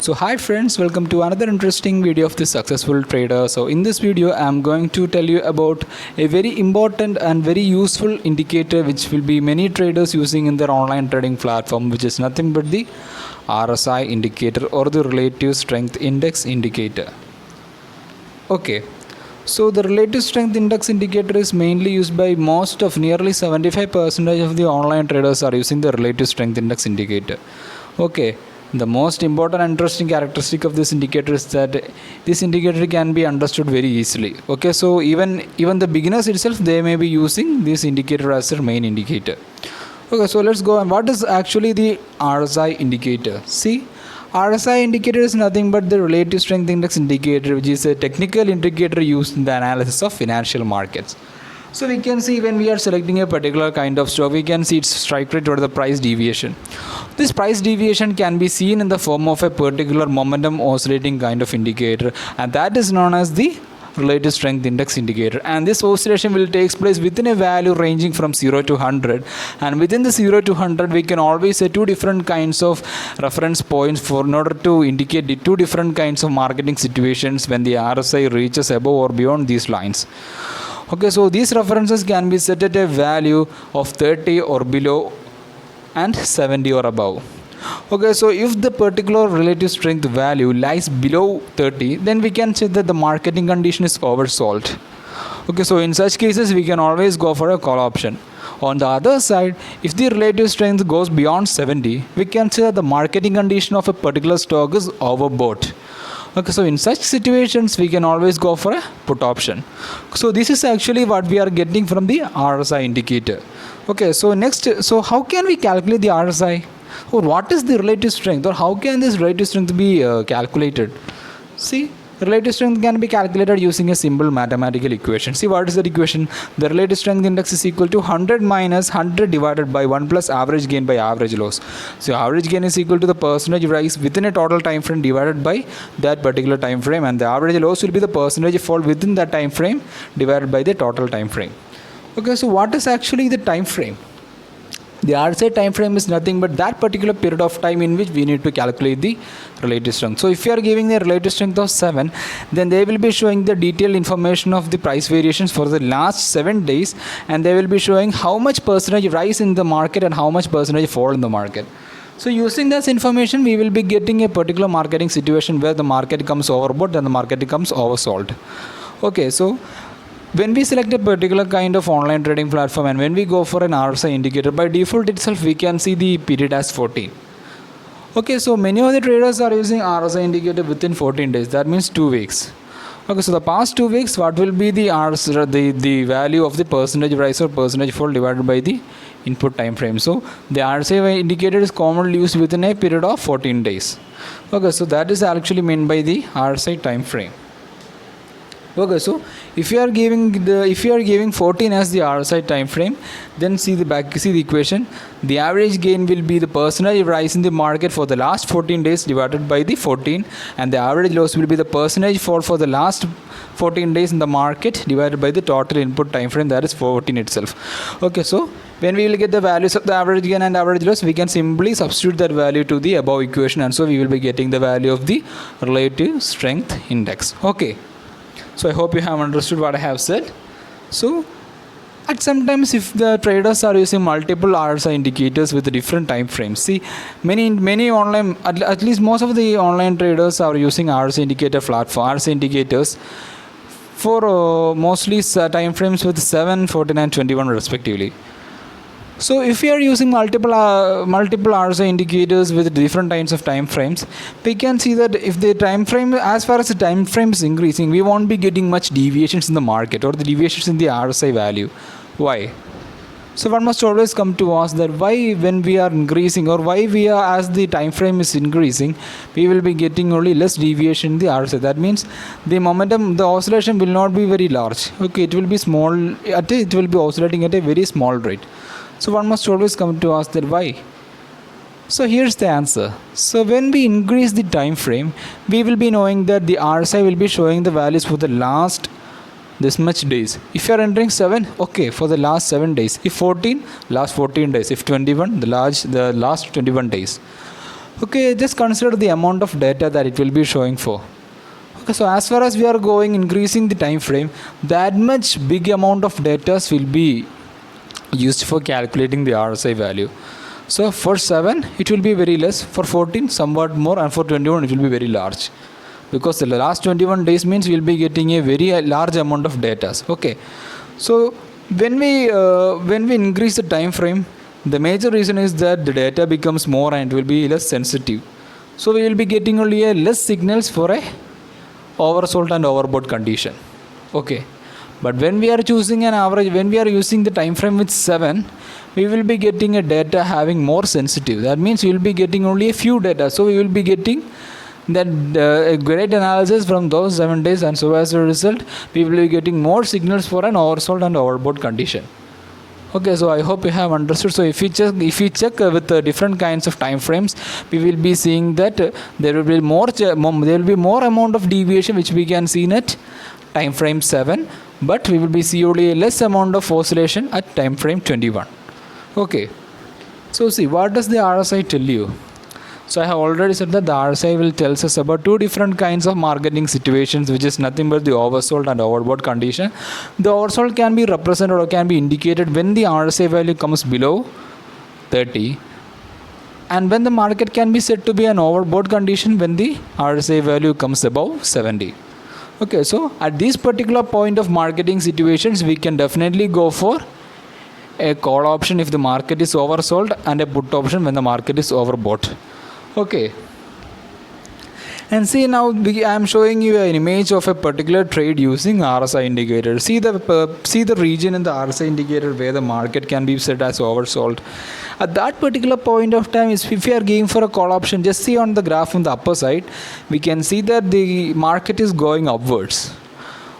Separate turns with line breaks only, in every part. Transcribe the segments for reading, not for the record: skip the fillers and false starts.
So hi friends, welcome to another interesting video of the successful trader. So in this video I am going to tell you about a very important and very useful indicator which will be many traders using in their online trading platform, which is nothing but the RSI indicator or the relative strength index indicator. Okay, so the relative strength index indicator is mainly used by most of nearly 75% of the online traders are using the relative strength index indicator. Okay, the most important and interesting characteristic of this indicator is that this indicator can be understood very easily. Okay, so even the beginners itself, they may be using this indicator as their main indicator. Okay, so let's go. And what is actually the RSI indicator? See, RSI indicator is nothing but the relative strength index indicator, which is a technical indicator used in the analysis of financial markets. So we can see when we are selecting a particular kind of stock, we can see its strike rate or the price deviation. This price deviation can be seen in the form of a particular momentum oscillating kind of indicator, and that is known as the relative strength index indicator. And this oscillation will take place within a value ranging from 0 to 100, and within the 0 to 100 we can always say two different kinds of reference points in order to indicate the two different kinds of marketing situations when the RSI reaches above or beyond these lines. Okay, so these references can be set at a value of 30 or below and 70 or above. Okay, so if the particular relative strength value lies below 30, then we can say that the marketing condition is oversold. Okay, so in such cases we can always go for a call option. On the other side, if the relative strength goes beyond 70, we can say that the marketing condition of a particular stock is overbought. Okay, so in such situations we can always go for a put option. So this is actually what we are getting from the RSI indicator. Okay, so next, so how can we calculate the RSI, or what is the relative strength, or how can this relative strength be calculated? See, relative strength can be calculated using a simple mathematical equation. See, what is that equation? The relative strength index is equal to 100 minus 100 divided by 1 plus average gain by average loss. So average gain is equal to the percentage rise within a total time frame divided by that particular time frame, and the average loss will be the percentage fall within that time frame divided by the total time frame. Okay, so what is actually the time frame? The RSI time frame is nothing but that particular period of time in which we need to calculate the relative strength. So if you are giving the relative strength of 7, then they will be showing the detailed information of the price variations for the last 7 days, and they will be showing how much percentage rise in the market and how much percentage fall in the market. So using this information, we will be getting a particular marketing situation where the market comes overbought and the market comes oversold. Okay, so when we select a particular kind of online trading platform and when we go for an RSI indicator, by default itself we can see the period as 14. Okay, so many of the traders are using RSI indicator within 14 days. That means 2 weeks. Okay, so the past 2 weeks, what will be the the value of the percentage rise or percentage fall divided by the input time frame? So the RSI indicator is commonly used within a period of 14 days. Okay, so that is actually meant by the RSI time frame. Okay, so if you are giving 14 as the RSI time frame, then see the equation. The average gain will be the percentage rise in the market for the last 14 days divided by the 14, and the average loss will be the percentage fall for the last 14 days in the market divided by the total input time frame, that is 14 itself. Okay, so when we will get the values of the average gain and average loss, we can simply substitute that value to the above equation, and so we will be getting the value of the relative strength index. Okay, so I hope you have understood what I have said. So at sometimes if the traders are using multiple RSI indicators with different time frames, see many online, at least most of the online traders are using RSI indicator platform, RSI indicators for mostly time frames with 7, 14 and 21 respectively. So if we are using multiple RSI indicators with different kinds of time frames, we can see that if the time frame, as far as the time frame is increasing, we won't be getting much deviations in the market or the deviations in the RSI value. Why? So one must always come to ask that why, when we are increasing, or why we are, as the time frame is increasing, we will be getting only less deviation in the RSI. That means the momentum, the oscillation will not be very large. Okay, it will be small, it will be oscillating at a very small rate. So one must always come to ask that why. So here's the answer. So when we increase the time frame, we will be knowing that the RSI will be showing the values for the last this much days. If you are entering 7, okay, for the last 7 days. If 14, last 14 days. If 21, the last 21 days. Okay, just consider the amount of data that it will be showing for. Okay, so as far as we are going increasing the time frame, that much big amount of data will be used for calculating the RSI value. So for 7 it will be very less, for 14 somewhat more, and for 21 it will be very large, because the last 21 days means we will be getting a very large amount of data. Okay, so when we increase the time frame, the major reason is that the data becomes more and it will be less sensitive, so we will be getting only a less signals for a oversold and overbought condition. Okay, but when we are choosing an average, when we are using the time frame with 7, we will be getting a data having more sensitive. That means we will be getting only a few data, so we will be getting that a great analysis from those 7 days, and so as a result we will be getting more signals for an oversold and overbought condition. Okay, so I hope you have understood. So if you check with different kinds of time frames, we will be seeing that there will be more amount of deviation which we can see in at time frame 7, but we will be see only a less amount of oscillation at time frame 21. Okay, so see, what does the RSI tell you? So I have already said that the RSI will tell us about two different kinds of marketing situations, which is nothing but the oversold and overbought condition. The oversold can be represented or can be indicated when the RSI value comes below 30, and when the market can be said to be an overbought condition when the RSI value comes above 70. Okay, so at this particular point of marketing situations, we can definitely go for a call option if the market is oversold, and a put option when the market is overbought. Okay, and see, now I am showing you an image of a particular trade using RSI indicator. See the region in the RSI indicator where the market can be set as oversold. At that particular point of time, if we are going for a call option, just see on the graph on the upper side, we can see that the market is going upwards.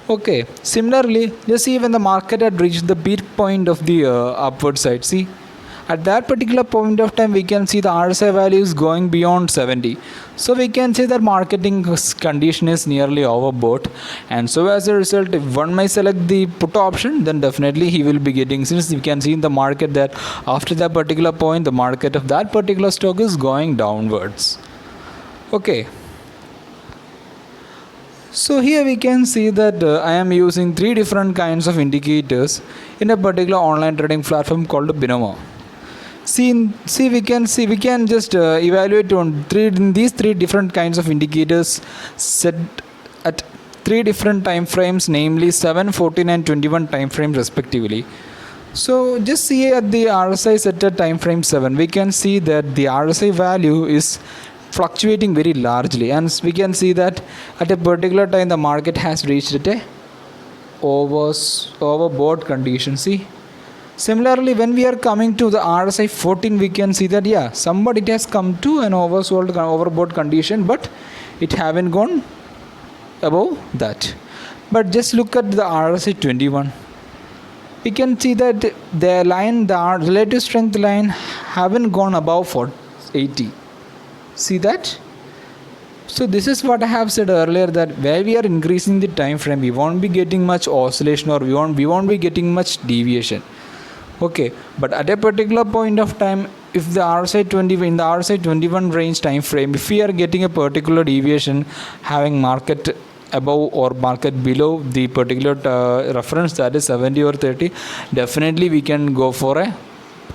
Okay, similarly, just see when the market had reached the peak point of the upward side. See, at that particular point of time, we can see the RSI value is going beyond 70. So we can say that marketing condition is nearly overbought, and so as a result, if one may select the put option, then definitely he will be getting, since we can see in the market that after that particular point, the market of that particular stock is going downwards. Okay, so here we can see that I am using 3 different kinds of indicators in a particular online trading platform called Binomo. We can just evaluate on these 3 different kinds of indicators set at 3 different time frames, namely 7, 14 and 21 time frames respectively. So just see at the RSI set at time frame 7, we can see that the RSI value is fluctuating very largely, and we can see that at a particular time the market has reached at a overbought condition. See, similarly, when we are coming to the RSI 14, we can see that somewhat it has come to an overbought condition, but it haven't gone above that. But just look at the RSI 21. We can see that the relative strength line haven't gone above 80. See that? So this is what I have said earlier, that where we are increasing the time frame, we won't be getting much oscillation, or we won't be getting much deviation. Okay, but at a particular point of time, if the RSI 20 in the RSI 21 range time frame, if we are getting a particular deviation having market above or market below the particular reference, that is 70 or 30, definitely we can go for a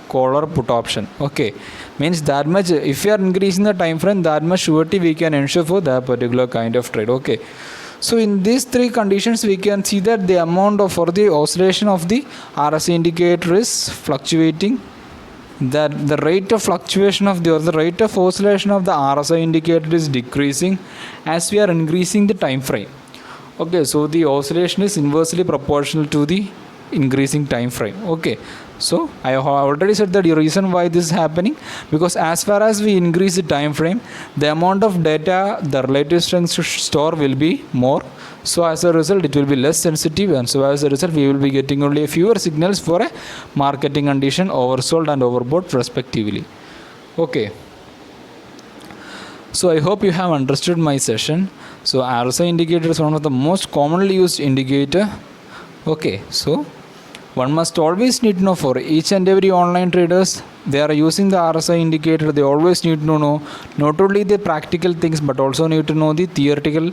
call or put option. Okay, means that much, if we are increasing the time frame, that much surety we can ensure for that particular kind of trade. Okay, so in these 3 conditions, we can see that the amount of, or the oscillation of the RSI indicator is fluctuating, that the rate of fluctuation of the rate of oscillation of the RSI indicator is decreasing as we are increasing the time frame. Okay, so the oscillation is inversely proportional to the increasing time frame. Okay, so I have already said that the reason why this is happening, because as far as we increase the time frame, the amount of data the relative strength to store will be more, so as a result it will be less sensitive, and so as a result we will be getting only fewer signals for a marketing condition, oversold and overbought respectively. Okay, so I hope you have understood my session. So RSI indicator is one of the most commonly used indicator. Okay, so one must always need to know, for each and every online traders, they are using the RSI indicator. They always need to know not only the practical things but also need to know the theoretical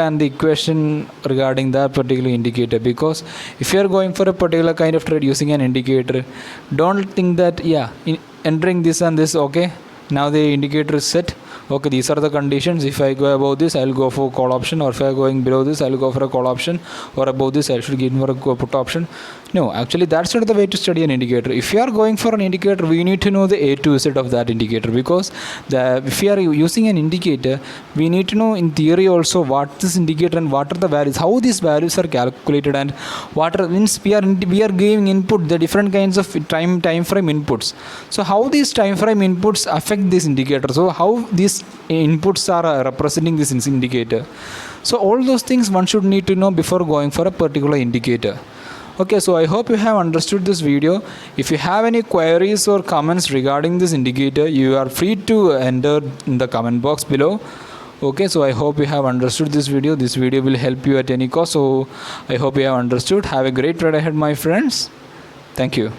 and the equation regarding that particular indicator. Because if you are going for a particular kind of trade using an indicator, don't think that entering this and this, okay, now the indicator is set, okay, these are the conditions. If I go above this, I'll go for call option, or if I going below this, I'll go for a call option, or above this, I should get for a put option. No, actually that's not the way to study an indicator. If you are going for an indicator, we need to know the A to Z of that indicator, because if you are using an indicator, we need to know in theory also what this indicator and what are the values, how these values are calculated, and what are, means we are giving input, the different kinds of time frame inputs. So how these time frame inputs affect this indicator, so how these inputs are representing this indicator. So all those things one should need to know before going for a particular indicator. Okay, so I hope you have understood this video. If you have any queries or comments regarding this indicator, you are free to enter in the comment box below. Okay, so I hope you have understood this video. This video will help you at any cost. So I hope you have understood. Have a great trade ahead, my friends. Thank you.